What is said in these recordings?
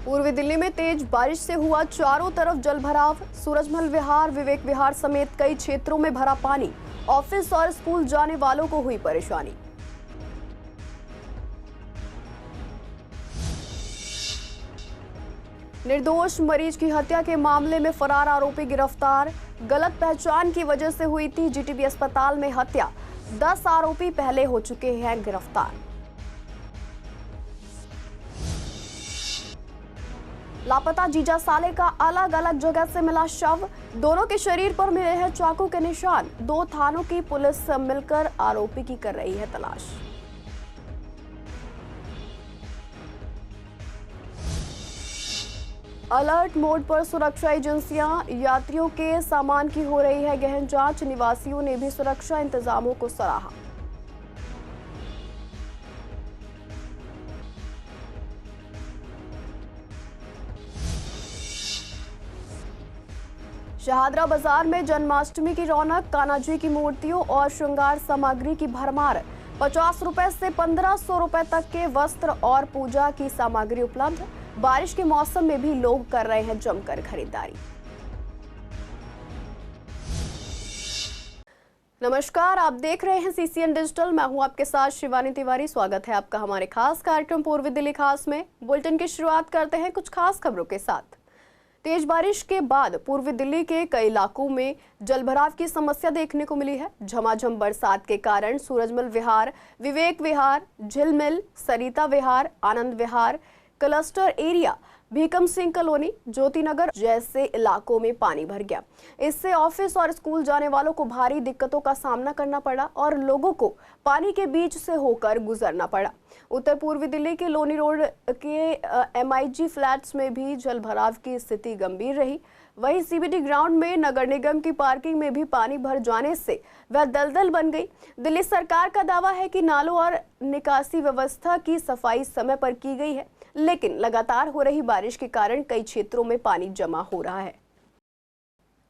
पूर्वी दिल्ली में तेज बारिश से हुआ चारों तरफ जलभराव। सूरजमल विहार, विवेक विहार समेत कई क्षेत्रों में भरा पानी। ऑफिस और स्कूल जाने वालों को हुई परेशानी। निर्दोष मरीज की हत्या के मामले में फरार आरोपी गिरफ्तार। गलत पहचान की वजह से हुई थी जीटीबी अस्पताल में हत्या। 10 आरोपी पहले हो चुके हैं गिरफ्तार। लापता जीजा साले का अलग अलग जगह से मिला शव। दोनों के शरीर पर मिले हैं चाकू के निशान। 2 थानों की पुलिस मिलकर आरोपी की कर रही है तलाश। अलर्ट मोड पर सुरक्षा एजेंसियां, यात्रियों के सामान की हो रही है गहन जांच। निवासियों ने भी सुरक्षा इंतजामों को सराहा। शहादरा बाजार में जन्माष्टमी की रौनक। कान्हाजी की मूर्तियों और श्रृंगार सामग्री की भरमार। 50 रुपए से 1500 रुपए तक के वस्त्र और पूजा की सामग्री उपलब्ध। बारिश के मौसम में भी लोग कर रहे हैं जमकर खरीदारी। नमस्कार, आप देख रहे हैं सीसीएन डिजिटल। मैं हूं आपके साथ शिवानी तिवारी। स्वागत है आपका हमारे खास कार्यक्रम पूर्वी दिल्ली खास में। बुलेटिन की शुरुआत करते हैं कुछ खास खबरों के साथ। तेज बारिश के बाद पूर्वी दिल्ली के कई इलाकों में जलभराव की समस्या देखने को मिली है। झमाझम बरसात के कारण सूरजमल विहार, Vivek Vihar, Jhilmil, Sarita Vihar, Anand Vihar, cluster area, Bhikam Singh colony, Jyoti Nagar जैसे इलाकों में पानी भर गया। इससे ऑफिस और स्कूल जाने वालों को भारी दिक्कतों का सामना करना पड़ा और लोगों को पानी के बीच से होकर गुजरना पड़ा। उत्तर पूर्वी दिल्ली के लोनी रोड के MIG फ्लैट्स में भी जलभराव की स्थिति गंभीर रही। वहीं CBD ग्राउंड में नगर निगम की पार्किंग में भी पानी भर जाने से वह दलदल बन गई। दिल्ली सरकार का दावा है कि नालों और निकासी व्यवस्था की सफाई समय पर की गई है, लेकिन लगातार हो रही बारिश के कारण कई क्षेत्रों में पानी जमा हो रहा है।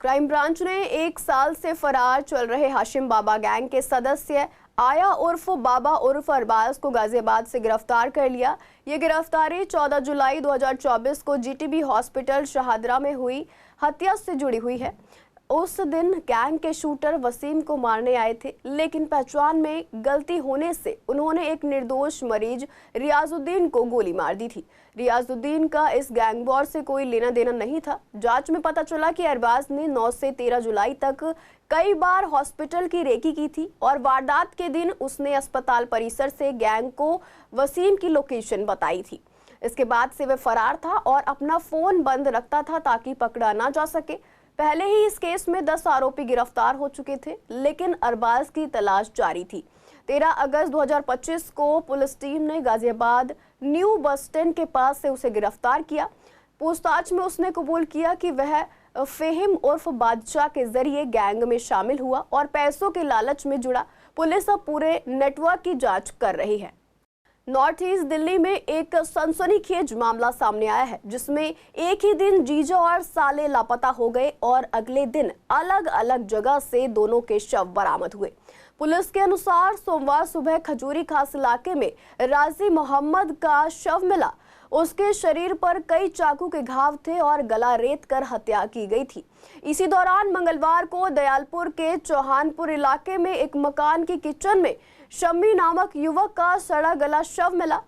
क्राइम ब्रांच ने 1 साल से फरार चल रहे हाशिम बाबा गैंग के सदस्य आया उर्फ बाबा उर्फ अरबाज को गाजियाबाद से गिरफ्तार कर लिया। ये गिरफ्तारी 14 जुलाई 2024 को GTB हॉस्पिटल शहादरा में हुई हत्या से जुड़ी हुई है। उस दिन गैंग के शूटर वसीम को मारने आए थे, लेकिन पहचान में गलती होने से उन्होंने एक निर्दोष मरीज रियाजुद्दीन को गोली मार दी थी। रियाजुद्दीन का इस गैंग वॉर से कोई लेना देना नहीं था। जांच में पता चला कि अरबाज ने 9 से 13 जुलाई तक कई बार हॉस्पिटल की रेकी की थी और वारदात के दिन उसने अस्पताल परिसर से गैंग को वसीम की लोकेशन बताई थी। इसके बाद से वह फरार था और अपना फोन बंद रखता था ताकि पकड़ा ना जा सके। पहले ही इस केस में 10 आरोपी गिरफ्तार हो चुके थे, लेकिन अरबाज की तलाश जारी थी। 13 अगस्त 2025 को पुलिस टीम ने गाजियाबाद न्यू बस स्टैंड के पास से उसे गिरफ्तार किया। पूछताछ में उसने कबूल किया कि वह फेहिम उर्फ बादशाह के जरिए गैंग में शामिल हुआ और पैसों के लालच में जुड़ा। पुलिस अब पूरे नेटवर्क की जांच कर रही है। नॉर्थ ईस्ट दिल्ली में एक सनसनीखेज मामला सामने आया है, जिसमें एक ही दिन जीजा और साले लापता हो गए और अगले दिन अलग अलग जगह से दोनों के शव बरामद हुए। पुलिस के अनुसार सोमवार सुबह खजूरी खास इलाके में राजी मोहम्मद का शव मिला। उसके शरीर पर कई चाकू के घाव थे और गला रेत कर हत्या की गई थी। इसी दौरान मंगलवार को दयालपुर के चौहानपुर इलाके में एक मकान की किचन में शम्मी नामक युवक का सड़ा गला शव मिला।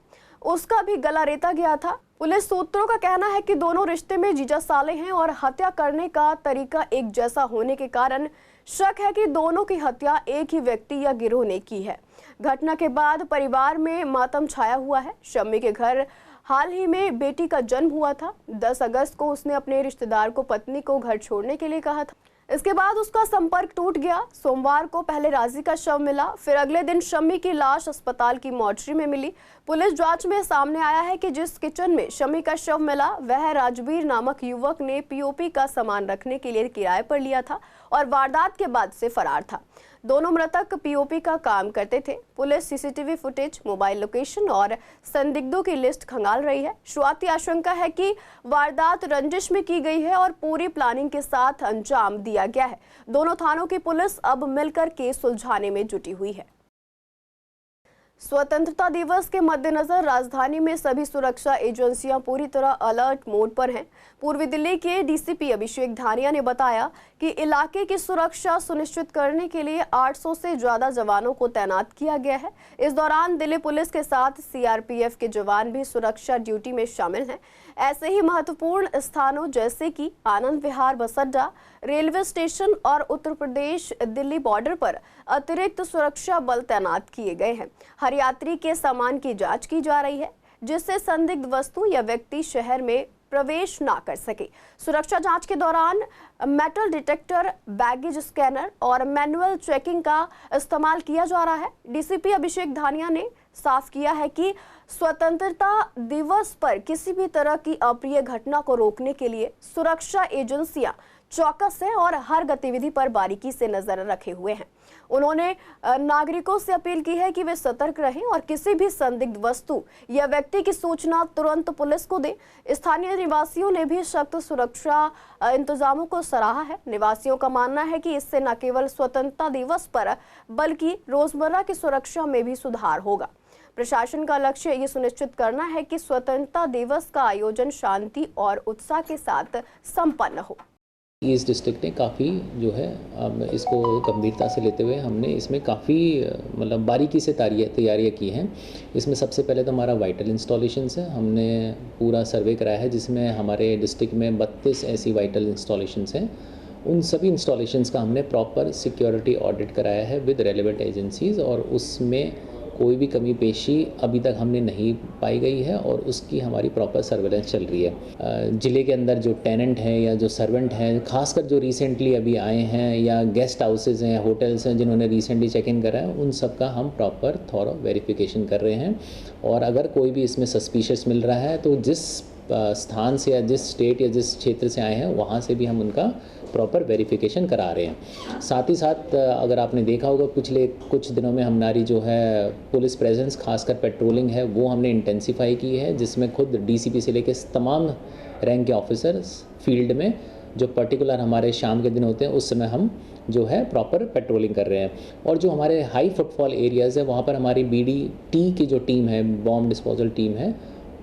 उसका भी गला रेता गया था। पुलिस सूत्रों का कहना है कि दोनों रिश्ते में जीजा साले हैं और हत्या करने का तरीका एक जैसा होने के कारण शक है कि दोनों की हत्या एक ही व्यक्ति या गिरोह ने की है। घटना के बाद परिवार में मातम छाया हुआ है। शम्मी के घर हाल ही में बेटी का जन्म हुआ था। 10 अगस्त को उसने अपने रिश्तेदार को पत्नी को घर छोड़ने के लिए कहा था। इसके बाद उसका संपर्क टूट गया। सोमवार को पहले राजी का शव मिला, फिर अगले दिन शम्मी की लाश अस्पताल की मॉर्चरी में मिली। पुलिस जांच में सामने आया है कि जिस किचन में शम्मी का शव मिला वह राजवीर नामक युवक ने POP का सामान रखने के लिए किराए पर लिया था और वारदात के बाद से फरार था। दोनों मृतक POP का काम करते थे। Police CCTV footage, mobile location और संदिग्धों की लिस्ट खंगाल रही है। शुरुआती आशंका है कि वारदात रंजिश में की गई है और पूरी प्लानिंग के साथ अंजाम दिया गया है। दोनों थानों की पुलिस अब मिलकर केस सुलझाने में जुटी हुई है। स्वतंत्रता दिवस के मद्देनजर राजधानी में सभी सुरक्षा एजेंसियां पूरी तरह अलर्ट मोड पर हैं। पूर्वी दिल्ली के डीसीपी अभिषेक धानिया ने बताया कि इलाके की सुरक्षा सुनिश्चित करने के लिए 800 से ज्यादा जवानों को तैनात किया गया है। इस दौरान दिल्ली पुलिस के साथ सीआरपीएफ के जवान भी सुरक्षा ड्यूटी में शामिल हैं। ऐसे ही महत्वपूर्ण स्थानों जैसे कि आनंद विहार बस अड्डा, रेलवे स्टेशन और उत्तर प्रदेश दिल्ली बॉर्डर पर अतिरिक्त सुरक्षा बल तैनात किए गए हैं। हर यात्री के सामान की जांच की जा रही है, जिससे संदिग्ध वस्तु या व्यक्ति शहर में प्रवेश ना कर सके। सुरक्षा जांच के दौरान मेटल डिटेक्टर, बैगेज स्कैनर और मैनुअल चेकिंग का इस्तेमाल किया जा रहा है। डीसीपी अभिषेक धानिया ने साफ किया है कि स्वतंत्रता दिवस पर किसी भी तरह की अप्रिय घटना को रोकने के लिए सुरक्षा एजेंसियां चौकस है और हर गतिविधि पर बारीकी से नजर रखे हुए हैं। उन्होंने नागरिकों से अपील की है कि वे सतर्क रहें और किसी भी संदिग्ध वस्तु या व्यक्ति की सूचना तुरंत पुलिस को दें। स्थानीय निवासियों ने भी सख्त सुरक्षा इंतजामों को सराहा है। निवासियों का मानना है कि इससे न केवल स्वतंत्रता दिवस पर बल्कि रोजमर्रा की सुरक्षा में भी सुधार होगा। प्रशासन का लक्ष्य ये सुनिश्चित करना है कि स्वतंत्रता दिवस का आयोजन शांति और उत्साह के साथ संपन्न हो। ईस्ट डिस्ट्रिक्ट ने काफ़ी जो है इसको गंभीरता से लेते हुए हमने इसमें काफ़ी मतलब बारीकी से तैयारियां की हैं। इसमें सबसे पहले तो हमारा वाइटल इंस्टॉलेशंस है। हमने पूरा सर्वे कराया है जिसमें हमारे डिस्ट्रिक्ट में 32 ऐसी वाइटल इंस्टॉलेशंस हैं। उन सभी इंस्टॉलेशंस का हमने प्रॉपर सिक्योरिटी ऑडिट कराया है विद रेलेवेंट एजेंसीज़ और उसमें कोई भी कमी पेशी अभी तक हमने नहीं पाई गई है और उसकी हमारी प्रॉपर सर्वेलेंस चल रही है। ज़िले के अंदर जो टेनेंट हैं या जो सर्वेंट हैं, खासकर जो रिसेंटली अभी आए हैं या गेस्ट हाउसेज हैं, होटल्स हैं जिन्होंने रिसेंटली चेक इन करा है, उन सब का हम प्रॉपर थॉरो वेरिफिकेशन कर रहे हैं। और अगर कोई भी इसमें सस्पिशियस मिल रहा है तो जिस स्थान से या जिस स्टेट या जिस क्षेत्र से आए हैं वहाँ से भी हम उनका प्रॉपर वेरिफिकेशन करा रहे हैं। साथ ही साथ अगर आपने देखा होगा पिछले कुछ दिनों में हमारी जो है पुलिस प्रेजेंस खासकर पेट्रोलिंग है वो हमने इंटेंसिफाई की है, जिसमें खुद डीसीपी से लेकर तमाम रैंक के ऑफिसर्स फील्ड में जो पर्टिकुलर हमारे शाम के दिन होते हैं उस समय हम जो है प्रॉपर पेट्रोलिंग कर रहे हैं। और जो हमारे हाई फुटफॉल एरियाज़ है वहाँ पर हमारी BDT की जो टीम है, बॉम्ब डिस्पोजल टीम है,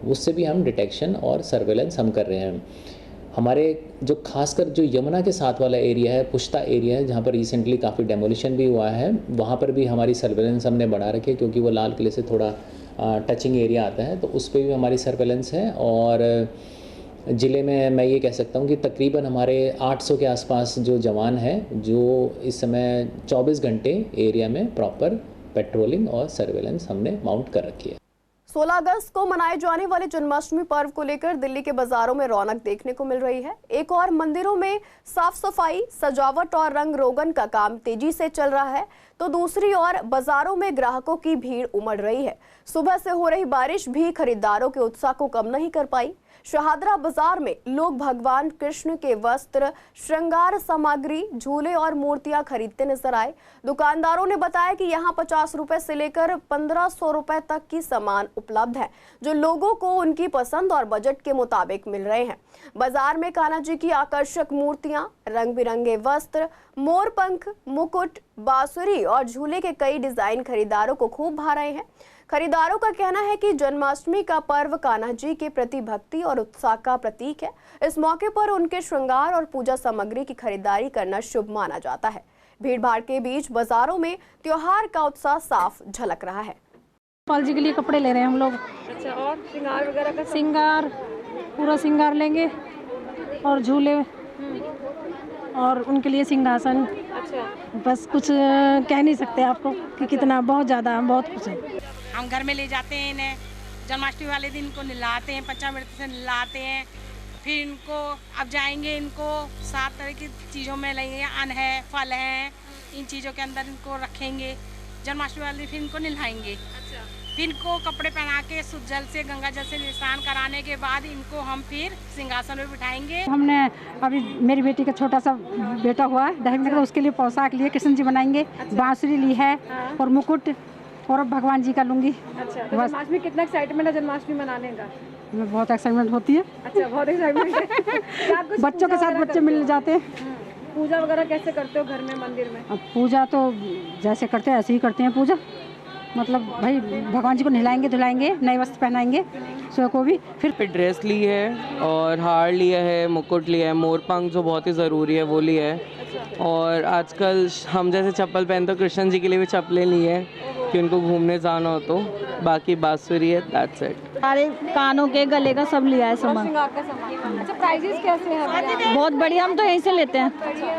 उससे भी हम डिटेक्शन और सर्वेलेंस हम कर रहे हैं। हमारे जो खासकर जो यमुना के साथ वाला एरिया है, पुश्ता एरिया है, जहाँ पर रिसेंटली काफ़ी डेमोलिशन भी हुआ है, वहाँ पर भी हमारी सर्वेलेंस हमने बढ़ा रखी है क्योंकि वो लाल किले से थोड़ा टचिंग एरिया आता है, तो उस पर भी हमारी सर्वेलेंस है। और ज़िले में मैं ये कह सकता हूँ कि तकरीबन हमारे 800 के आसपास जो जवान हैं जो इस समय 24 घंटे एरिया में प्रॉपर पेट्रोलिंग और सर्वेलेंस हमने माउंट कर रखी है। 16 अगस्त को मनाए जाने वाले जन्माष्टमी पर्व को लेकर दिल्ली के बाजारों में रौनक देखने को मिल रही है। एक और मंदिरों में साफ सफाई, सजावट और रंग रोगन का काम तेजी से चल रहा है, तो दूसरी ओर बाजारों में ग्राहकों की भीड़ उमड़ रही है। सुबह से हो रही बारिश भी खरीदारों के उत्साह को कम नहीं कर पाई। शहादरा बाजार में लोग भगवान कृष्ण के वस्त्र, श्रृंगार सामग्री, झूले और मूर्तियां खरीदते नजर आए। दुकानदारों ने बताया कि यहां 50 रुपए से लेकर 1500 रुपए तक की सामान उपलब्ध है, जो लोगों को उनकी पसंद और बजट के मुताबिक मिल रहे हैं। बाजार में कान्हा जी की आकर्षक मूर्तियां, रंग बिरंगे वस्त्र, मोरपंख, मुकुट, बांसुरी और झूले के कई डिजाइन खरीदारों को खूब भा रहे हैं। खरीदारों का कहना है कि जन्माष्टमी का पर्व कान्हा जी के प्रति भक्ति और उत्साह का प्रतीक है। इस मौके पर उनके श्रृंगार और पूजा सामग्री की खरीदारी करना शुभ माना जाता है। भीड़ भाड़ के बीच बाजारों में त्योहार का उत्साह साफ झलक रहा है। पाल जी के लिए कपड़े ले रहे हैं हम लोग। अच्छा, और श्रृंगार वगैरह का श्रृंगार, पूरा श्रृंगार लेंगे और झूले और उनके लिए सिंहासन। अच्छा, बस कुछ कह नहीं सकते आपको कि कितना, बहुत ज़्यादा, बहुत कुछ है। हम घर में ले जाते हैं इन्हें, जन्माष्टमी वाले दिन इनको नहलाते हैं, पंचामृत से नहलाते हैं, फिर इनको अब जाएंगे, इनको 7 तरह की चीज़ों में लेंगे, अन्न है, फल हैं, इन चीज़ों के अंदर इनको रखेंगे। जन्माष्टमी वाले दिन फिर इनको नहलाएंगे। अच्छा। फिर इनको कपड़े पहना के शुद्ध जल से, गंगा जल से स्नान कराने के बाद इनको हम फिर सिंहासन में बिठाएंगे। हमने अभी मेरी बेटी का छोटा सा बेटा हुआ है 2.5 महीने का, उसके लिए पोशाक लिए, कृष्ण जी बनाएंगे। अच्छा। बांसुरी ली है। हाँ। और मुकुट और अब भगवान जी का लूंगी। अच्छा, तो जन्माष्टमी कितना एक्साइटमेंट है जन्माष्टमी मनाने का? मैं बहुत एक्साइटमेंट होती है। अच्छा, बहुत एक्साइटमेंट है। बच्चों के साथ बच्चे मिल जाते हैं। पूजा वगैरह कैसे करते हो घर में, मंदिर में? अब पूजा तो जैसे करते हैं ऐसे ही करते हैं पूजा। मतलब भाई भगवान जी को नहलाएंगे धुलाएंगे, नए वस्त्र पहनाएंगे सुबह को भी। फिर ड्रेस ली है और हार लिया है, मुकुट लिया है, मोरपंख जो बहुत ही ज़रूरी है वो लिया है। और आजकल हम जैसे चप्पल पहनते हो, कृष्ण जी के लिए भी चप्पलें ली हैं कि उनको घूमने जाना हो तो। बाकी बांसुरी है, दैट्स इट। सारे कानों के गले का सब लिया है सामान। अच्छा, प्राइजेस कैसे हैं? बहुत बढ़िया, हम तो यहीं से लेते हैं।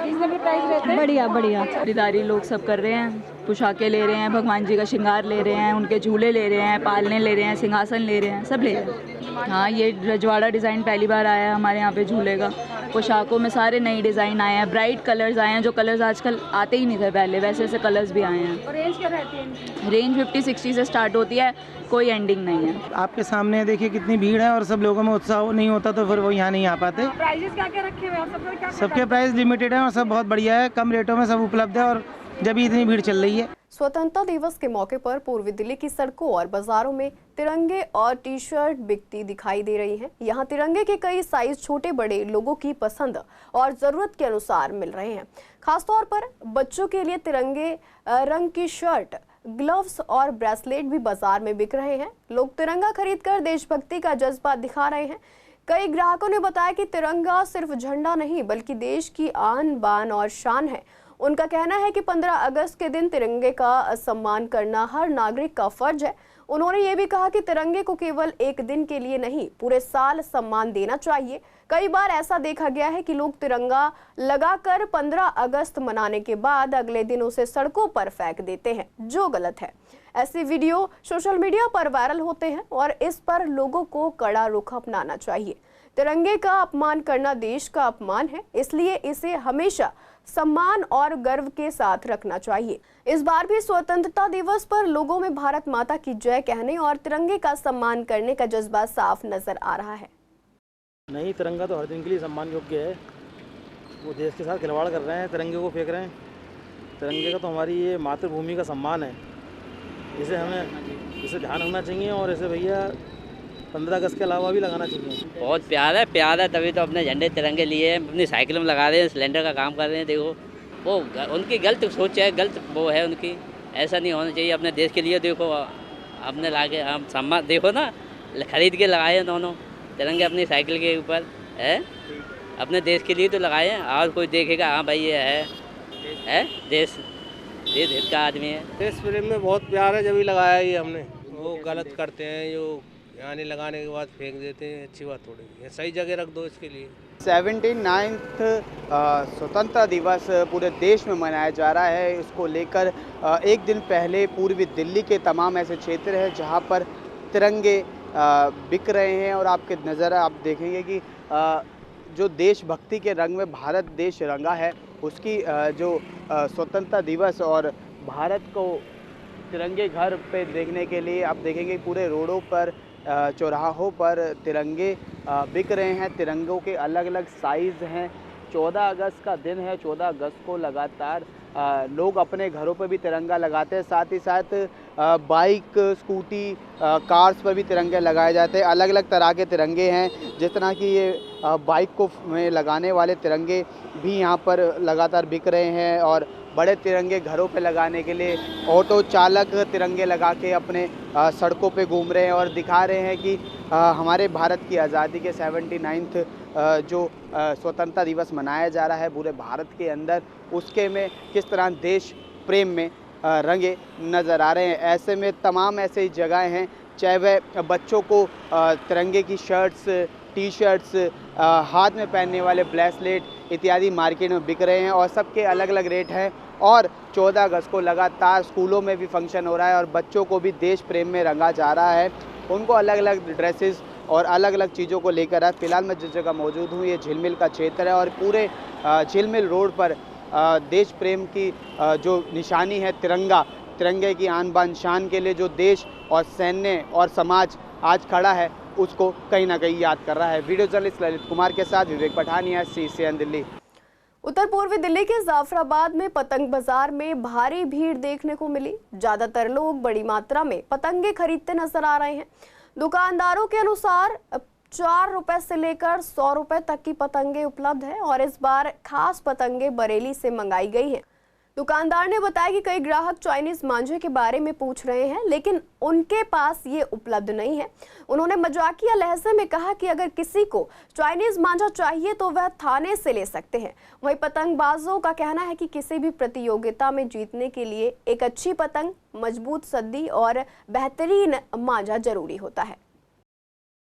रीजनेबल प्राइस रहते हैं? बढ़िया बढ़िया खरीदारी लोग सब कर रहे हैं, पोशाकें ले रहे हैं, भगवान जी का श्रृंगार ले रहे हैं, उनके झूले ले रहे हैं, पालने ले रहे हैं, सिंहासन ले रहे हैं, सब ले रहे हैं। हाँ, ये रजवाड़ा डिज़ाइन पहली बार आया है हमारे यहाँ पे झूले का। पोशाकों में सारे नए डिज़ाइन आए हैं, ब्राइट कलर्स आए हैं, जो कलर्स आजकल आते ही नहीं थे पहले, वैसे वैसे कलर्स भी आए हैं। और रेंज क्या रहती है? रेंज 50-60 से स्टार्ट होती है, कोई एंडिंग नहीं है। आपके सामने देखिए कितनी भीड़ है और सब लोगों में उत्साह नहीं होता तो फिर वो यहाँ नहीं आ पाते। प्राइजेस क्या क्या रखे हुए हैं? सबके प्राइस लिमिटेड हैं और सब बहुत बढ़िया है, कम रेटों में सब उपलब्ध है और जब इतनी भीड़ चल रही है। स्वतंत्रता दिवस के मौके पर पूर्वी दिल्ली की सड़कों और बाजारों में तिरंगे और टी शर्ट बिकती दिखाई दे रही हैं। यहाँ तिरंगे के कई साइज छोटे बड़े लोगों की पसंद और जरूरत के अनुसार मिल रहे हैं। खासतौर पर बच्चों के लिए तिरंगे रंग की शर्ट, ग्लव्स और ब्रेसलेट भी बाजार में बिक रहे हैं। लोग तिरंगा खरीदकर देशभक्ति का जज्बा दिखा रहे हैं। कई ग्राहकों ने बताया कि तिरंगा सिर्फ झंडा नहीं बल्कि देश की आन बान और शान है। उनका कहना है कि 15 अगस्त के दिन तिरंगे का सम्मान करना हर नागरिक का फर्ज है। उन्होंने ये भी कहा कि तिरंगे को केवल एक दिन के लिए नहीं पूरे साल सम्मान देना चाहिए। कई बार ऐसा देखा गया है कि लोग तिरंगा लगाकर 15 अगस्त मनाने के बाद अगले दिन उसे सड़कों पर फेंक देते हैं, जो गलत है। ऐसे वीडियो सोशल मीडिया पर वायरल होते हैं और इस पर लोगों को कड़ा रुख अपनाना चाहिए। तिरंगे का अपमान करना देश का अपमान है, इसलिए इसे हमेशा सम्मान और गर्व के साथ रखना चाहिए। इस बार भी स्वतंत्रता दिवस पर लोगों में भारत माता की जय कहने और तिरंगे का सम्मान करने का जज्बा साफ नजर आ रहा है। नहीं, तिरंगा तो हर दिन के लिए सम्मान योग्य है। वो देश के साथ खिलवाड़ कर रहे हैं, तिरंगे को फेंक रहे हैं। तिरंगे का तो हमारी ये मातृभूमि का सम्मान है, इसे ध्यान रखना चाहिए और इसे भैया 15 अगस्त के अलावा भी लगाना चाहिए। बहुत प्यार है तभी तो अपने झंडे तिरंगे लिए हैं, अपनी साइकिल में लगा रहे हैं, सिलेंडर का काम कर रहे हैं। देखो वो उनकी गलत सोच है, गलत वो है उनकी, ऐसा नहीं होना चाहिए। अपने देश के लिए देखो, अपने लाके हम सम्मान देखो ना, खरीद के लगाए हैं दोनों तिरंगे अपनी साइकिल के ऊपर है, अपने देश के लिए तो लगाए हैं। और कोई देखेगा हाँ भाई ये है देश हित का आदमी है। देश प्रेम में बहुत प्यार है, जब ही लगाया ये हमने। वो गलत करते हैं, जो यहाँ नहीं लगाने के बाद फेंक देते हैं, अच्छी बात थोड़ी है, सही जगह रख दो इसके लिए। 79th स्वतंत्रता दिवस पूरे देश में मनाया जा रहा है। इसको लेकर एक दिन पहले पूर्वी दिल्ली के तमाम ऐसे क्षेत्र हैं जहाँ पर तिरंगे बिक रहे हैं और आपके नज़र आप देखेंगे कि जो देशभक्ति के रंग में भारत देश रंगा है, उसकी जो स्वतंत्रता दिवस और भारत को तिरंगे घर पे देखने के लिए आप देखेंगे पूरे रोडों पर, चौराहों पर तिरंगे बिक रहे हैं। तिरंगों के अलग अलग साइज़ हैं। 14 अगस्त का दिन है, 14 अगस्त को लगातार लोग अपने घरों पर भी तिरंगा लगाते हैं। साथ ही साथ बाइक, स्कूटी, कार्स पर भी तिरंगे लगाए जाते हैं। अलग अलग तरह के तिरंगे हैं, जिस तरह की ये बाइक को में लगाने वाले तिरंगे भी यहाँ पर लगातार बिक रहे हैं। और बड़े तिरंगे घरों पे लगाने के लिए ऑटो चालक तिरंगे लगा के अपने सड़कों पे घूम रहे हैं और दिखा रहे हैं कि हमारे भारत की आज़ादी के 79th जो स्वतंत्रता दिवस मनाया जा रहा है पूरे भारत के अंदर, उसके में किस तरह देश प्रेम में रंगे नज़र आ रहे हैं। ऐसे में तमाम ऐसे जगह हैं, चाहे वह बच्चों को तिरंगे की शर्ट्स, टी शर्ट्स, हाथ में पहनने वाले ब्रेसलेट इत्यादि मार्केट में बिक रहे हैं और सबके अलग अलग रेट हैं। और 14 अगस्त को लगातार स्कूलों में भी फंक्शन हो रहा है और बच्चों को भी देश प्रेम में रंगा जा रहा है। उनको अलग अलग ड्रेसेस और अलग अलग चीज़ों को लेकर आज फिलहाल मैं जिस जगह मौजूद हूँ ये झिलमिल का क्षेत्र है और पूरे झिलमिल रोड पर देश प्रेम की जो निशानी है तिरंगे की आन बान शान के लिए जो देश और सैन्य और समाज आज खड़ा है, उसको कहीं ना कहीं याद कर रहा है। वीडियो जर्नलिस्ट ललित कुमार के साथ विवेक पठानिया, CCN दिल्ली। उत्तर पूर्वी दिल्ली के जाफराबाद में पतंग बाजार में भारी भीड़ देखने को मिली। ज्यादातर लोग बड़ी मात्रा में पतंगे खरीदते नजर आ रहे हैं। दुकानदारों के अनुसार 4 रुपए से लेकर 100 रुपए तक की पतंगे उपलब्ध है और इस बार खास पतंगे बरेली से मंगाई गई हैं। दुकानदार ने बताया कि कई ग्राहक चाइनीज मांझे के बारे में पूछ रहे हैं, लेकिन उनके पास ये उपलब्ध नहीं है। उन्होंने मजाकिया लहजे में कहा कि अगर किसी को चाइनीज मांझा चाहिए तो वह थाने से ले सकते हैं। वहीं पतंगबाजों का कहना है कि किसी भी प्रतियोगिता में जीतने के लिए एक अच्छी पतंग, मजबूत सद्दी और बेहतरीन मांझा जरूरी होता है।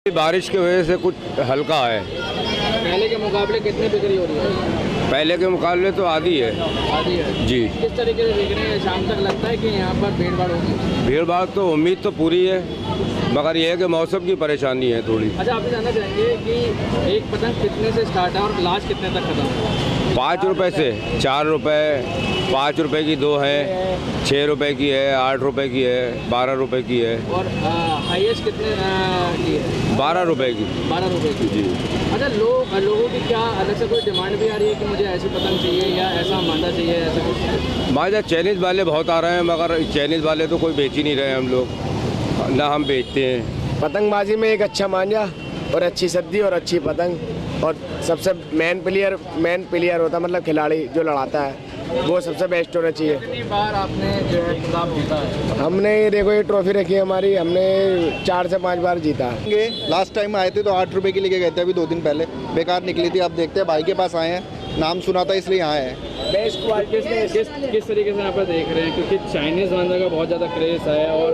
बारिश की वजह से कुछ हल्का है। पहले के मुकाबले कितने बिक्री हो रही है? पहले के मुकाबले तो आधी है। आधी है जी। किस तरीके से बिक रहे हैं? शाम तक लगता है कि यहाँ पर भीड़ भाड़ होगी? भीड़ भाड़ तो उम्मीद तो पूरी है, मगर यह है कि मौसम की परेशानी है थोड़ी। अच्छा, आप जानना चाहेंगे कि एक पतंग कितने से स्टार्ट है और लास्ट कितने तक खत्म है? 5 रुपए से 4 रुपए, 5 रुपए की 2 है, 6 रुपए की है, 8 रुपए की है, 12 रुपए की है। और हाईएस्ट कितने की है? 12 रुपए की। 12 रुपए की। जी। अच्छा, लोगों की क्या अलग से कोई डिमांड भी आ रही है कि मुझे ऐसी पतंग चाहिए या ऐसा मांझा चाहिए, ऐसा कुछ? मांझा चाइनीज़ वाले बहुत आ रहे हैं, मगर चाइनीज़ वाले तो कोई बेच ही नहीं रहे। हम लोग ना हम बेचते हैं। पतंगबाजी में एक अच्छा मांझा और अच्छी सद्दी और अच्छी पतंग, और सबसे मेन प्लेयर होता, मतलब खिलाड़ी जो लड़ाता है, वो सबसे बेस्ट होना चाहिए। कितनी बार आपने जो है खिताब जीता है? हमने देखो ये ट्रॉफी रखी है हमारी, हमने 4 से 5 बार जीता। लास्ट टाइम आए थे तो 8 रुपए की लेके गए थे, अभी 2 दिन पहले बेकार निकली थी। अब देखते हैं, भाई के पास आए हैं, नाम सुना था इसलिए यहाँ है। बेस्ट क्वालिटी किस तरीके से यहाँ पर देख रहे हैं? क्योंकि चाइनीज़ मांझा का बहुत ज़्यादा क्रेज़ है और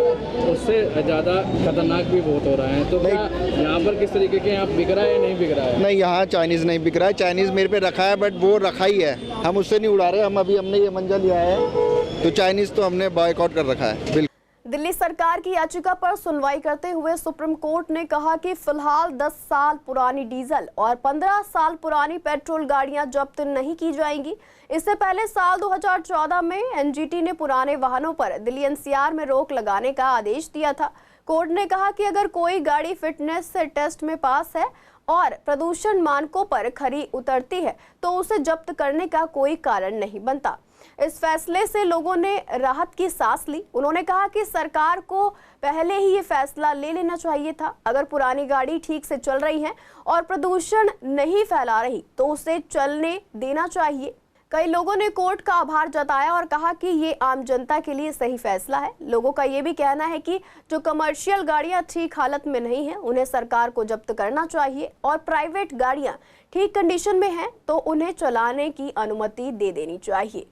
उससे ज़्यादा खतरनाक भी बहुत हो रहा है, तो क्या यहाँ पर किस तरीके के यहाँ बिक रहा है या नहीं बिक रहा है? नहीं, यहाँ चाइनीज़ नहीं बिक रहा है। चाइनीज़ मेरे पे रखा है, बट वो रखा ही है, हम उससे नहीं उड़ा रहे। हमने ये मंजा लिया है, तो चाइनीज़ तो हमने बॉयकॉट कर रखा है। बिल्कुल। दिल्ली सरकार की याचिका पर सुनवाई करते हुए सुप्रीम कोर्ट ने कहा कि फिलहाल 10 साल पुरानी डीजल और 15 साल पुरानी पेट्रोल गाड़ियां जब्त नहीं की जाएंगी। इससे पहले साल 2014 में एनजीटी ने पुराने वाहनों पर दिल्ली एनसीआर में रोक लगाने का आदेश दिया था। कोर्ट ने कहा कि अगर कोई गाड़ी फिटनेस टेस्ट में पास है और प्रदूषण मानकों पर खरी उतरती है तो उसे जब्त करने का कोई कारण नहीं बनता। इस फैसले से लोगों ने राहत की सांस ली। उन्होंने कहा कि सरकार को पहले ही ये फैसला ले लेना चाहिए था। अगर पुरानी गाड़ी ठीक से चल रही है और प्रदूषण नहीं फैला रही तो उसे चलने देना चाहिए। कई लोगों ने कोर्ट का आभार जताया और कहा कि ये आम जनता के लिए सही फैसला है। लोगों का ये भी कहना है कि जो कमर्शियल गाड़ियां ठीक हालत में नहीं हैं उन्हें सरकार को जब्त करना चाहिए और प्राइवेट गाड़ियां ठीक कंडीशन में हैं तो उन्हें चलाने की अनुमति दे देनी चाहिए।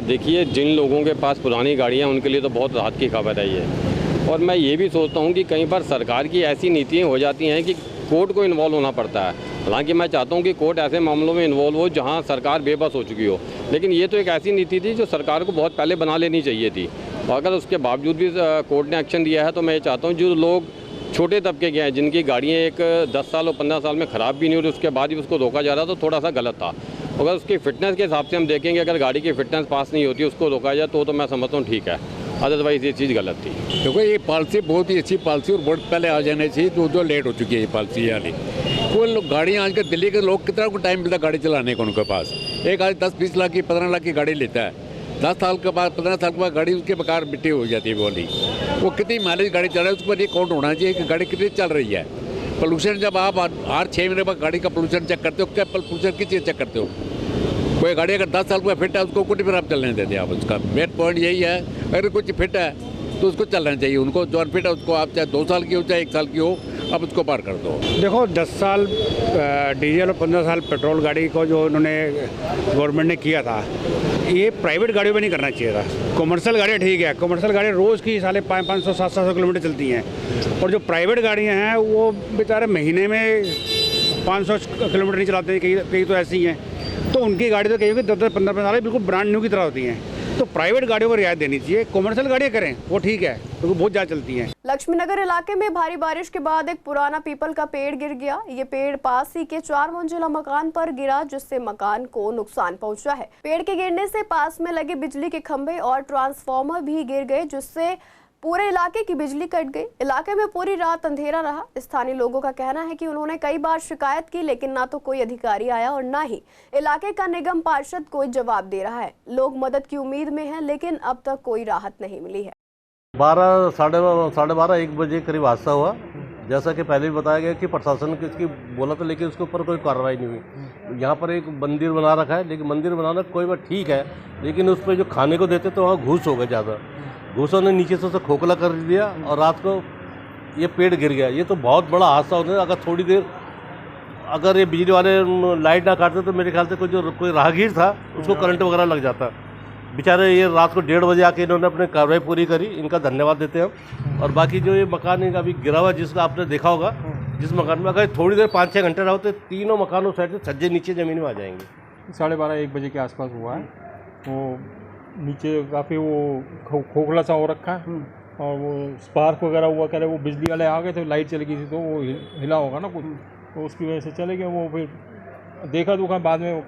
देखिए, जिन लोगों के पास पुरानी गाड़ियां उनके लिए तो बहुत राहत की खबर है ये। और मैं ये भी सोचता हूं कि कई बार सरकार की ऐसी नीतियां हो जाती हैं कि कोर्ट को इन्वॉल्व होना पड़ता है। हालांकि मैं चाहता हूं कि कोर्ट ऐसे मामलों में इन्वॉल्व हो जहां सरकार बेबस हो चुकी हो, लेकिन ये तो एक ऐसी नीति थी जो सरकार को बहुत पहले बना लेनी चाहिए थी। और अगर उसके बावजूद भी कोर्ट ने एक्शन दिया है तो मैं ये चाहता हूँ जो लोग छोटे तबके के हैं, जिनकी गाड़ियाँ एक 10 साल और 15 साल में ख़राब भी नहीं हो रही, उसके बाद ही उसको रोका जा रहा तो थोड़ा सा गलत था। अगर उसकी फ़िटनेस के हिसाब से हम देखेंगे, अगर गाड़ी की फ़िटनेस पास नहीं होती उसको रोका जाए तो मैं समझता हूँ ठीक है, अदरवाइज़ ये चीज़ गलत थी। देखो, ये पॉलिसी बहुत ही अच्छी पॉलिसी और बहुत पहले आ जानी चाहिए, तो लेट हो चुकी है ये पॉलिसी वाली। कोई लोग गाड़ियाँ आजकल दिल्ली के लोग कितना को टाइम मिलता है गाड़ी चलाने को उनके पास। एक आज 10-20 लाख की 15 लाख की गाड़ी लेता है, 10 साल के बाद 15 साल के बाद गाड़ी उसके बेकार मिट्टी हो जाती है बोली। वो कितनी माइलेज गाड़ी चल रहा है उस पर ये काउंट होना चाहिए कि गाड़ी कितनी चल रही है। पोल्यूशन जब आप हर 6 महीने बाद गाड़ी का पोल्यूशन चेक करते हो, क्या पोल्यूशन किस चीज़ चेक करते हो? कोई गाड़ी अगर 10 साल का फिट है उसको कुछ भी आप चलने देते आप। उसका मेन पॉइंट यही है, अगर कुछ फिट है तो उसको चलना चाहिए। उनको जो अनफिट है उसको आप चाहे 2 साल की हो चाहे 1 साल की हो, अब उसको पार कर दो। देखो, 10 साल डीजल और 15 साल पेट्रोल गाड़ी को जो उन्होंने गवर्नमेंट ने किया था, ये प्राइवेट गाड़ियों में नहीं करना चाहिए था। कमर्शियल गाड़ियाँ ठीक है, कमर्शियल गाड़ियाँ रोज़ की 500-700 किलोमीटर चलती हैं, और जो प्राइवेट गाड़ियाँ हैं वो बेचारे महीने में 500 किलोमीटर नहीं चलाते हैं, कई तो ऐसी हैं। तो उनकी गाड़ी तो कहीं 10-15 साल बिल्कुल ब्रांड न्यू की तरह होती हैं। तो प्राइवेट गाड़ियों को रियायत देनी चाहिए, कमर्शियल गाड़ियाँ करें वो ठीक है, क्योंकि बहुत ज़्यादा चलती हैं। लक्ष्मीनगर इलाके में भारी बारिश के बाद एक पुराना पीपल का पेड़ गिर गया। ये पेड़ पास ही के 4 मंजिला मकान पर गिरा, जिससे मकान को नुकसान पहुंचा है। पेड़ के गिरने से पास में लगे बिजली के खंभे और ट्रांसफार्मर भी गिर गए, जिससे पूरे इलाके की बिजली कट गई। इलाके में पूरी रात अंधेरा रहा। स्थानीय लोगों का कहना है कि उन्होंने कई बार शिकायत की, लेकिन ना तो कोई अधिकारी आया और ना ही इलाके का निगम पार्षद कोई जवाब दे रहा है। लोग मदद की उम्मीद में हैं, लेकिन अब तक कोई राहत नहीं मिली है। 12, साढ़े 12, 1 बजे करीब हादसा हुआ। जैसा कि पहले भी बताया गया कि प्रशासन ने इसकी बोला था, लेकिन उसके ऊपर कोई कार्रवाई नहीं हुई। यहाँ पर एक मंदिर बना रखा है, लेकिन मंदिर बनाना कोई बात ठीक है, लेकिन उस पर जो खाने को देते तो वहाँ घूस हो गया ज़्यादा। घूसों ने नीचे से उसे खोखला कर दिया और रात को ये पेड़ गिर गया। ये तो बहुत बड़ा हादसा होता है। अगर थोड़ी देर अगर ये बिजली वाले लाइट ना काटते तो मेरे ख्याल से कोई राहगीर था उसको करंट वगैरह लग जाता। बेचारे ये रात को 1:30 बजे आके इन्होंने अपनी कार्रवाई पूरी करी, इनका धन्यवाद देते हैं। और बाकी जो ये मकान इनका अभी गिरा हुआ, जिसका आपने देखा होगा, जिस मकान में अगर थोड़ी देर 5-6 घंटे रहो तो तीनों मकानों साइड से छज्जे नीचे ज़मीन में आ जाएंगे। 12:30-1 बजे के आसपास हुआ है। वो नीचे काफ़ी वो खोखला सा हो रखा है और वो स्पार्क वगैरह हुआ, कह रहे वो बिजली वाले आ गए थे, लाइट चली गई थी तो वो हिला होगा ना कुछ, तो उसकी वजह से चले गए। वो फिर देखा दुखा बाद में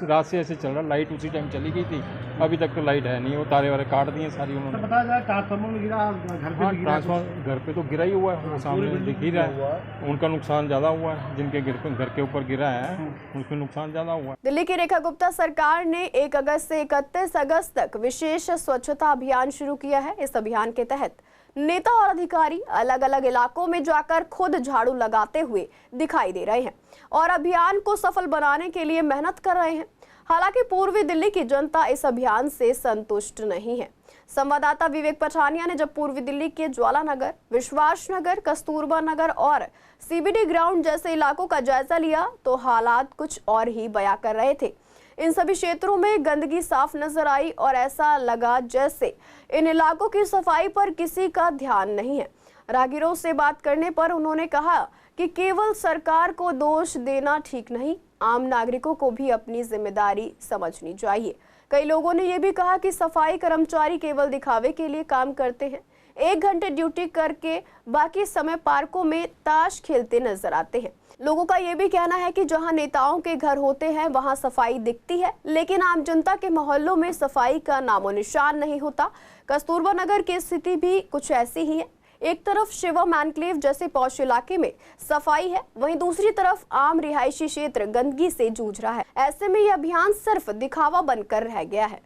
रात से ऐसे चल रहा, लाइट उसी टाइम चली गई थी। अभी तक तो लाइट है नहीं, वो तारे वारे काट दिए सारी उन्होंने। बताया जाए ट्रांसफार्मर में गिरा, घर पे गिरा। ट्रांसफार्मर घर पे तो गिरा ही हुआ है, वो सामने दिख ही रहा है। उनका नुकसान ज़्यादा हुआ है, जिनके घर के ऊपर गिरा है उसमें नुकसान ज़्यादा हुआ है। दिल्ली की रेखा गुप्ता सरकार ने 1 अगस्त से 31 अगस्त तक विशेष स्वच्छता अभियान शुरू किया है। इस अभियान के तहत नेता और अधिकारी अलग अलग इलाकों में जाकर खुद झाड़ू लगाते हुए दिखाई दे रहे हैं और अभियान को सफल बनाने के लिए मेहनत कर रहे हैं। हालांकि पूर्वी दिल्ली की जनता इस अभियान से संतुष्ट नहीं है। संवाददाता विवेक पठानिया ने जब पूर्वी दिल्ली के ज्वाला नगर, विश्वास नगर, कस्तूरबा नगर और सीबीडी ग्राउंड जैसे इलाकों का जायजा लिया तो हालात कुछ और ही बयां कर रहे थे। इन सभी क्षेत्रों में गंदगी साफ नजर आई और ऐसा लगा जैसे इन इलाकों की सफाई पर किसी का ध्यान नहीं है। राहगीरों से बात करने पर उन्होंने कहा कि केवल सरकार को दोष देना ठीक नहीं, आम नागरिकों को भी अपनी जिम्मेदारी समझनी चाहिए। कई लोगों ने यह भी कहा कि सफाई कर्मचारी केवल दिखावे के लिए काम करते हैं, 1 घंटे ड्यूटी करके बाकी समय पार्कों में ताश खेलते नजर आते हैं। लोगों का ये भी कहना है कि जहां नेताओं के घर होते हैं वहां सफाई दिखती है, लेकिन आम जनता के मोहल्लों में सफाई का नामो निशान नहीं होता। कस्तूरबा नगर की स्थिति भी कुछ ऐसी ही है। एक तरफ शिवम एनक्लेव जैसे पौष इलाके में सफाई है, वहीं दूसरी तरफ आम रिहायशी क्षेत्र गंदगी से जूझ रहा है। ऐसे में यह अभियान सिर्फ दिखावा बनकर रह गया है।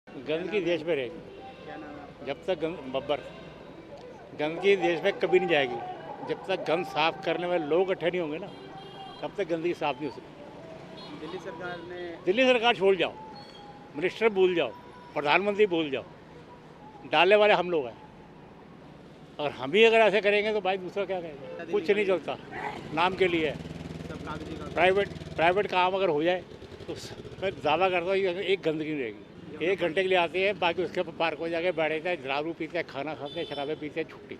गंदगी देश में रहेगी जब तक गंदगी देश में कभी नहीं जाएगी। जब तक गंद साफ करने वाले लोग इकट्ठे नहीं होंगे ना, तब तक गंदगी साफ नहीं हो सकती। दिल्ली सरकार छोड़ जाओ, मिनिस्टर भूल जाओ, प्रधानमंत्री भूल जाओ, डालने वाले हम लोग हैं। और हम ही अगर ऐसे करेंगे तो भाई दूसरा क्या करेगा? कुछ नहीं चलता, नाम के लिए। प्राइवेट काम अगर हो जाए तो मैं दावा करता हूँ एक गंदगी नहीं रहेगी। 1 घंटे के लिए आते हैं, बाकी उसके पार्क में जाके बैठते हैं, दारू पीते हैं, खाना खाते हैं, शराबें पीते हैं, छुट्टी।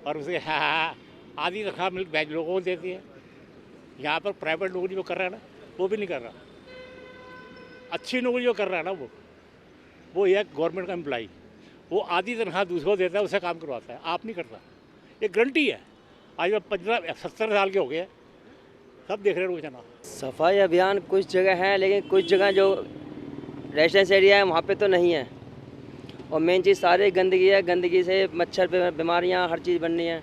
और उसे आधी तनख्वाह मिल बैच लोगों को देती है। यहाँ पर प्राइवेट नौकरी जो कर रहा है ना, वो भी नहीं कर रहा। अच्छी नौकरी जो कर रहा है ना, वो ये गवर्नमेंट का एम्प्लॉई, वो आधी तनख्वाह दूसरे को देता है, उससे काम करवाता है, आप नहीं करता। ये गारंटी है। आज मैं 15-70 साल के हो गए, सब देख रहे हैं रोजाना। सफाई अभियान कुछ जगह है, लेकिन कुछ जगह जो रेजिडेंस एरिया है वहाँ पे तो नहीं है। और मेन चीज़ सारी गंदगी है, गंदगी से मच्छर बीमारियाँ हर चीज़ बननी है।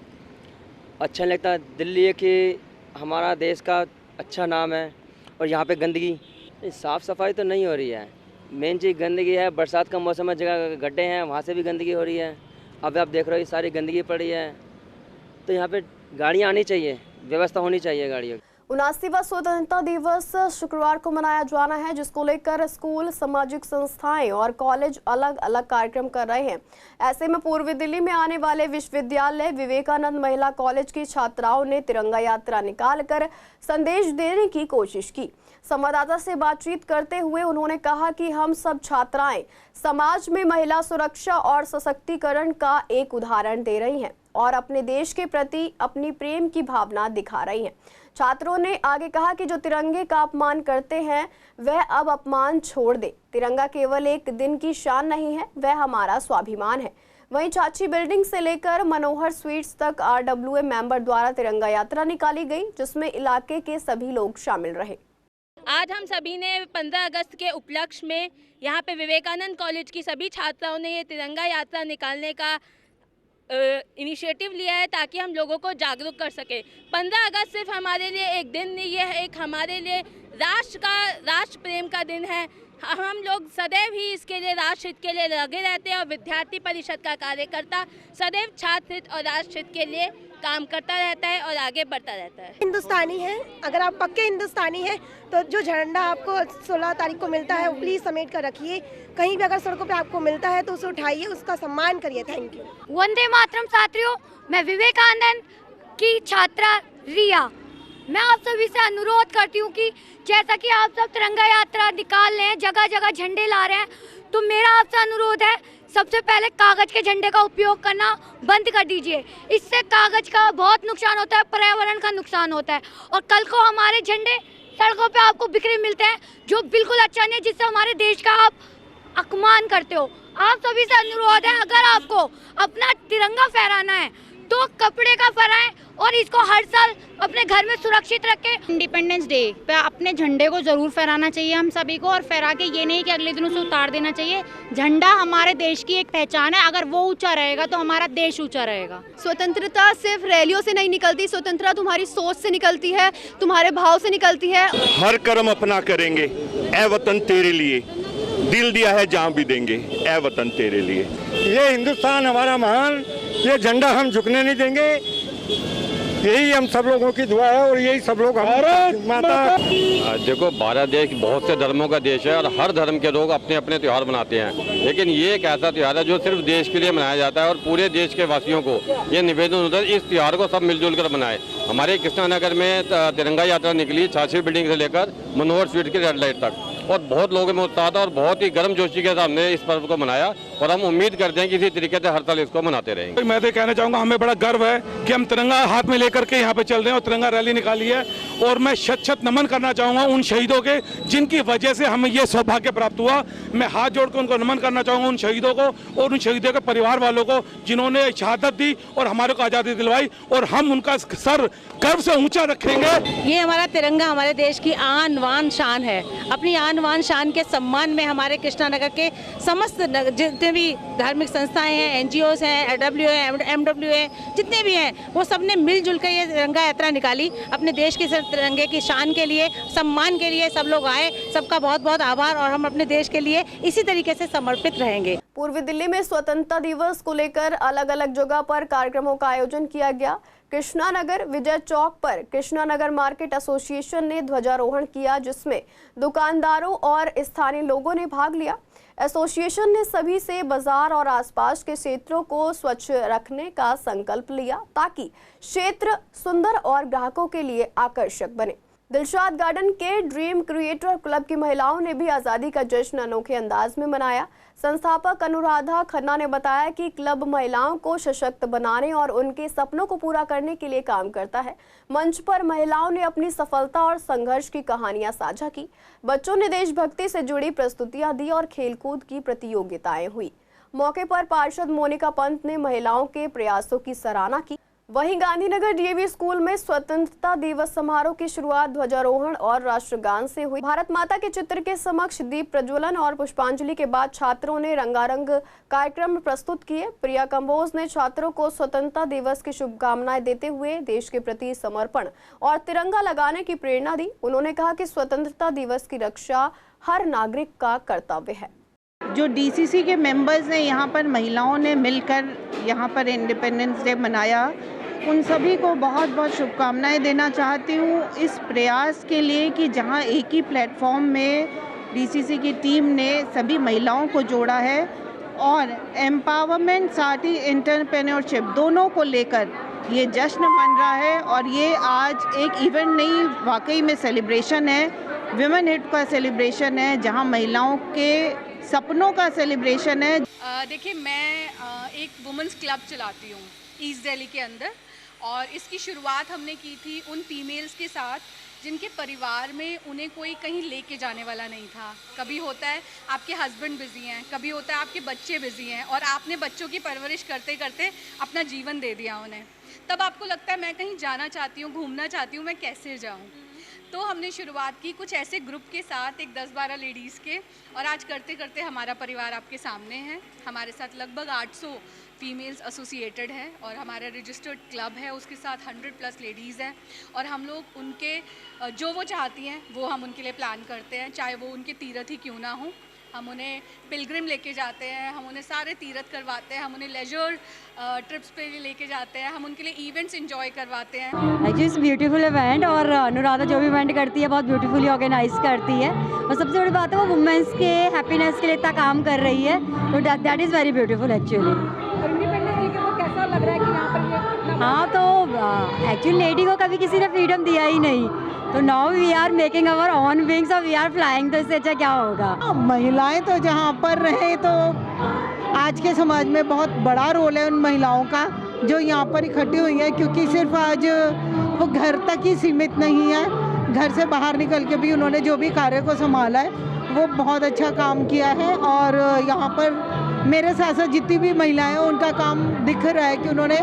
अच्छा नहीं लगता। दिल्ली कि हमारा देश का अच्छा नाम है और यहाँ पे गंदगी, साफ़ सफाई तो नहीं हो रही है। मेन चीज़ गंदगी है। बरसात का मौसम है, जगह गड्ढे हैं, वहाँ से भी गंदगी हो रही है। अब आप देख रहे हो ये सारी गंदगी पड़ी है, तो यहाँ पे गाड़ियाँ आनी चाहिए, व्यवस्था होनी चाहिए गाड़ियों की। 79वां स्वतंत्रता दिवस शुक्रवार को मनाया जाना है, जिसको लेकर स्कूल, सामाजिक संस्थाएं और कॉलेज अलग अलग कार्यक्रम कर रहे हैं। ऐसे में पूर्वी दिल्ली में आने वाले विश्वविद्यालय विवेकानंद महिला कॉलेज की छात्राओं ने तिरंगा यात्रा निकालकर संदेश देने की कोशिश की। संवाददाता से बातचीत करते हुए उन्होंने कहा कि हम सब छात्राएं समाज में महिला सुरक्षा और सशक्तिकरण का एक उदाहरण दे रही हैं और अपने देश के प्रति अपनी प्रेम की भावना दिखा रही हैं। छात्रों ने आगे कहा कि जो तिरंगे का अपमान करते हैं वह अब अपमान छोड़ दे। तिरंगा केवल एक दिन की शान नहीं है, वह हमारा स्वाभिमान है। वहीं चाची बिल्डिंग से लेकर मनोहर स्वीट्स तक RWA मेंबर द्वारा तिरंगा यात्रा निकाली गई, जिसमें इलाके के सभी लोग शामिल रहे। आज हम सभी ने 15 अगस्त के उपलक्ष्य में यहाँ पे विवेकानंद कॉलेज की सभी छात्राओं ने ये तिरंगा यात्रा निकालने का इनिशिएटिव लिया है, ताकि हम लोगों को जागरूक कर सके। 15 अगस्त सिर्फ हमारे लिए एक दिन नहीं, ये एक हमारे लिए राष्ट्र प्रेम का दिन है। हम लोग सदैव ही इसके लिए राष्ट्र हित के लिए लगे रहते हैं और विद्यार्थी परिषद का कार्यकर्ता सदैव छात्र हित और राष्ट्र हित के लिए काम करता रहता है और आगे बढ़ता रहता है। हिंदुस्तानी है, अगर आप पक्के हिंदुस्तानी हैं तो जो झंडा आपको 16 तारीख को मिलता है वो प्लीज़ समेट कर रखिए। कहीं भी अगर सड़कों पे आपको मिलता है तो उसे उठाइए, उसका सम्मान करिए। Thank you. वंदे मातरम साथियों, मैं विवेकानंद की छात्रा रिया, मैं आप सभी से अनुरोध करती हूँ कि जैसा कि आप सब तिरंगा यात्रा निकाल रहे हैं, जगह जगह झंडे ला रहे हैं, तो मेरा आपसे अनुरोध है सबसे पहले कागज़ के झंडे का उपयोग करना बंद कर दीजिए। इससे कागज़ का बहुत नुकसान होता है, पर्यावरण का नुकसान होता है। और कल को हमारे झंडे सड़कों पे आपको बिखरे मिलते हैं, जो बिल्कुल अच्छा नहीं, जिससे हमारे देश का आप अपमान करते हो। आप सभी से अनुरोध है, अगर आपको अपना तिरंगा फहराना है तो कपड़े का फहराएं और इसको हर साल अपने घर में सुरक्षित रखें। इंडिपेंडेंस डे पे अपने झंडे को ज़रूर फहराना चाहिए हम सभी को, और फहरा के ये नहीं कि अगले दिन उसे उतार देना चाहिए। झंडा हमारे देश की एक पहचान है, अगर वो ऊंचा रहेगा तो हमारा देश ऊंचा रहेगा। स्वतंत्रता सिर्फ रैलियों से नहीं निकलती, स्वतंत्रता तुम्हारी सोच से निकलती है, तुम्हारे भाव से निकलती है। हर कर्म अपना करेंगे, ए वतन तेरे लिए, दिल दिया है जहाँ भी देंगे, ए वतन तेरे लिए। ये हिंदुस्तान हमारा महान, ये झंडा हम झुकने नहीं देंगे। यही हम सब लोगों की दुआ है और यही सब लोग माता। देखो, भारत देश बहुत से धर्मों का देश है और हर धर्म के लोग अपने अपने त्यौहार मनाते हैं, लेकिन ये एक ऐसा त्यौहार है जो सिर्फ देश के लिए मनाया जाता है और पूरे देश के वासियों को ये निवेदन होता है इस त्यौहार को सब मिलजुल कर मनाएं। हमारे कृष्णानगर में तिरंगा यात्रा निकली, 86 बिल्डिंग से लेकर मनोहर स्वीट की रेड लाइट तक, और बहुत लोगों में उत्साह था और बहुत ही गर्मजोशी के साथ हमने इस पर्व को मनाया और हम उम्मीद करते हैं कि इसी तरीके से हर साल इसको मनाते रहेंगे। मैं तो कहना चाहूँगा, हमें बड़ा गर्व है कि हम तिरंगा हाथ में लेकर के यहाँ पे चल रहे हैं और तिरंगा रैली निकाली है। और मैं शत नमन करना चाहूँगा उन शहीदों के जिनकी वजह से हमें ये सौभाग्य प्राप्त हुआ। मैं हाथ जोड़ कर उनको नमन करना चाहूँगा, उन शहीदों को और उन शहीदों के परिवार वालों को जिन्होंने शहादत दी और हमारे को आज़ादी दिलवाई, और हम उनका सर गर्व से ऊँचा रखेंगे। ये हमारा तिरंगा हमारे देश की आन बान शान है। अपनी आन बान शान के सम्मान में हमारे कृष्णानगर के समस्त जितने भी धार्मिक संस्थाएं हैं, NGOs हैं, AW है, MW है, जितने भी हैं, वो सब ने मिलजुल कर ये तिरंगा यात्रा निकाली अपने देश के तिरंगे की शान के लिए, सम्मान के लिए। सब लोग आए, सबका बहुत बहुत आभार, और हम अपने देश के लिए इसी तरीके से समर्पित रहेंगे। पूर्वी दिल्ली में स्वतंत्रता दिवस को लेकर अलग अलग जगह पर कार्यक्रमों का आयोजन किया गया। कृष्णानगर विजय चौक पर कृष्णानगर मार्केट एसोसिएशन ने ध्वजारोहण किया, जिसमें दुकानदारों और स्थानीय लोगों ने भाग लिया। एसोसिएशन ने सभी से बाजार और आसपास के क्षेत्रों को स्वच्छ रखने का संकल्प लिया ताकि क्षेत्र सुंदर और ग्राहकों के लिए आकर्षक बने। दिलशाद गार्डन के ड्रीम क्रिएटर क्लब की महिलाओं ने भी आज़ादी का जश्न अनोखे अंदाज में मनाया। संस्थापक अनुराधा खन्ना ने बताया कि क्लब महिलाओं को सशक्त बनाने और उनके सपनों को पूरा करने के लिए काम करता है। मंच पर महिलाओं ने अपनी सफलता और संघर्ष की कहानियां साझा की। बच्चों ने देशभक्ति से जुड़ी प्रस्तुतियां दी और खेलकूद की प्रतियोगिताएं हुई। मौके पर पार्षद मोनिका पंत ने महिलाओं के प्रयासों की सराहना की। वहीं गांधीनगर DAV स्कूल में स्वतंत्रता दिवस समारोह की शुरुआत ध्वजारोहण और राष्ट्रगान से हुई। भारत माता के चित्र के समक्ष दीप प्रज्वलन और पुष्पांजलि के बाद छात्रों ने रंगारंग कार्यक्रम प्रस्तुत किए। प्रिया कंबोज ने छात्रों को स्वतंत्रता दिवस की शुभकामनाएं देते हुए देश के प्रति समर्पण और तिरंगा लगाने की प्रेरणा दी। उन्होंने कहा कि स्वतंत्रता दिवस की रक्षा हर नागरिक का कर्तव्य है। जो DCC के मेंबर्स हैं, यहाँ पर महिलाओं ने मिलकर यहाँ पर इंडिपेंडेंस डे मनाया, उन सभी को बहुत बहुत शुभकामनाएं देना चाहती हूँ इस प्रयास के लिए कि जहाँ एक ही प्लेटफॉर्म में DCC की टीम ने सभी महिलाओं को जोड़ा है और एम्पावरमेंट साथ ही एंटरप्रेन्योरशिप दोनों को लेकर ये जश्न मन रहा है। और ये आज एक इवेंट नहीं, वाकई में सेलिब्रेशन है, विमेन हिट का सेलिब्रेशन है, जहाँ महिलाओं के सपनों का सेलिब्रेशन है। देखिए, मैं एक वुमेंस क्लब चलाती हूँ ईस्ट दिल्ली के अंदर, और इसकी शुरुआत हमने की थी उन फीमेल्स के साथ जिनके परिवार में उन्हें कोई कहीं लेके जाने वाला नहीं था। कभी होता है आपके हस्बैंड बिज़ी हैं, कभी होता है आपके बच्चे बिज़ी हैं, और आपने बच्चों की परवरिश करते करते अपना जीवन दे दिया उन्हें। तब आपको लगता है मैं कहीं जाना चाहती हूँ, घूमना चाहती हूँ, मैं कैसे जाऊँ। तो हमने शुरुआत की कुछ ऐसे ग्रुप के साथ, एक 10-12 लेडीज़ के, और आज करते करते हमारा परिवार आपके सामने है। हमारे साथ लगभग 800 फीमेल्स एसोसिएटेड है और हमारा रजिस्टर्ड क्लब है, उसके साथ 100+ लेडीज़ हैं। और हम लोग उनके जो वो चाहती हैं वो हम उनके लिए प्लान करते हैं, चाहे वो उनके तीर्थ ही क्यों ना हो। हम उन्हें पिलग्रिम लेके जाते हैं, हम उन्हें सारे तीर्थ करवाते हैं, हम उन्हें लेजर ट्रिप्स पे भी लेके जाते हैं, हम उनके लिए इवेंट्स एंजॉय करवाते हैं। एक्चुअली इट्स ब्यूटीफुल इवेंट और अनुराधा जो भी इवेंट करती है बहुत ब्यूटीफुली ऑर्गेनाइज करती है और सबसे बड़ी बात है वो वुमेंस के हैप्पीनेस के लिए इतना काम कर रही है, तो that is very beautiful actually. Independence day के ऊपर कैसा लग रहा है कि यहाँ पर हाँ, तो एक्चुअली लेडी को कभी किसी ने फ्रीडम दिया ही नहीं, तो now we are making our own wings और वी आर फ्लाइंग, तो इससे अच्छा क्या होगा। महिलाएं तो जहाँ पर रहे तो आज के समाज में बहुत बड़ा रोल है उन महिलाओं का जो यहाँ पर इकट्ठी हुई हैं, क्योंकि सिर्फ आज वो घर तक ही सीमित नहीं है, घर से बाहर निकल के भी उन्होंने जो भी कार्य को संभाला है वो बहुत अच्छा काम किया है। और यहाँ पर मेरे साथ साथ जितनी भी महिलाएं हैं उनका काम दिख रहा है कि उन्होंने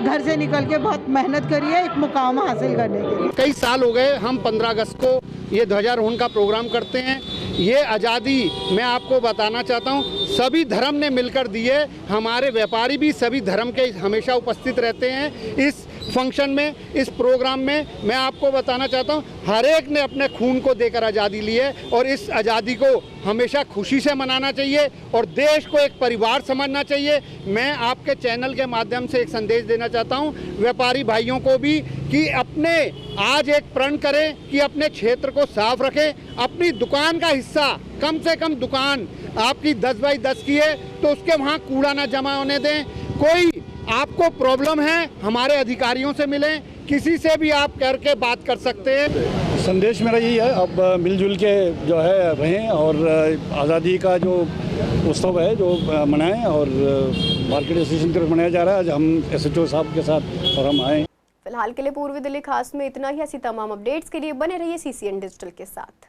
घर से निकल के बहुत मेहनत करी है एक मुकाम हासिल करने के लिए। कई साल हो गए हम 15 अगस्त को ये ध्वजारोहण का प्रोग्राम करते हैं। ये आज़ादी मैं आपको बताना चाहता हूँ सभी धर्म ने मिलकर दिए, हमारे व्यापारी भी सभी धर्म के हमेशा उपस्थित रहते हैं इस फंक्शन में, इस प्रोग्राम में। मैं आपको बताना चाहता हूँ हर एक ने अपने खून को देकर आज़ादी ली है और इस आज़ादी को हमेशा खुशी से मनाना चाहिए और देश को एक परिवार समझना चाहिए। मैं आपके चैनल के माध्यम से एक संदेश देना चाहता हूँ व्यापारी भाइयों को भी कि अपने आज एक प्रण करें कि अपने क्षेत्र को साफ रखें, अपनी दुकान का हिस्सा कम से कम दुकान आपकी 10 बाई 10 की है तो उसके वहाँ कूड़ा ना जमा होने दें। कोई आपको प्रॉब्लम है हमारे अधिकारियों से मिलें, किसी से भी आप करके बात कर सकते हैं। संदेश मेरा यही है, अब मिलजुल के जो है रहें और आज़ादी का जो उत्सव है जो मनाएं और मार्केट एसोसिएशन की तरफ मनाया जा रहा है। आज हम SHO साहब के साथ और हम आए। फिलहाल के लिए पूर्वी दिल्ली खास में इतना ही। ऐसी तमाम अपडेट्स के लिए बने रहिए CCN डिजिटल के साथ।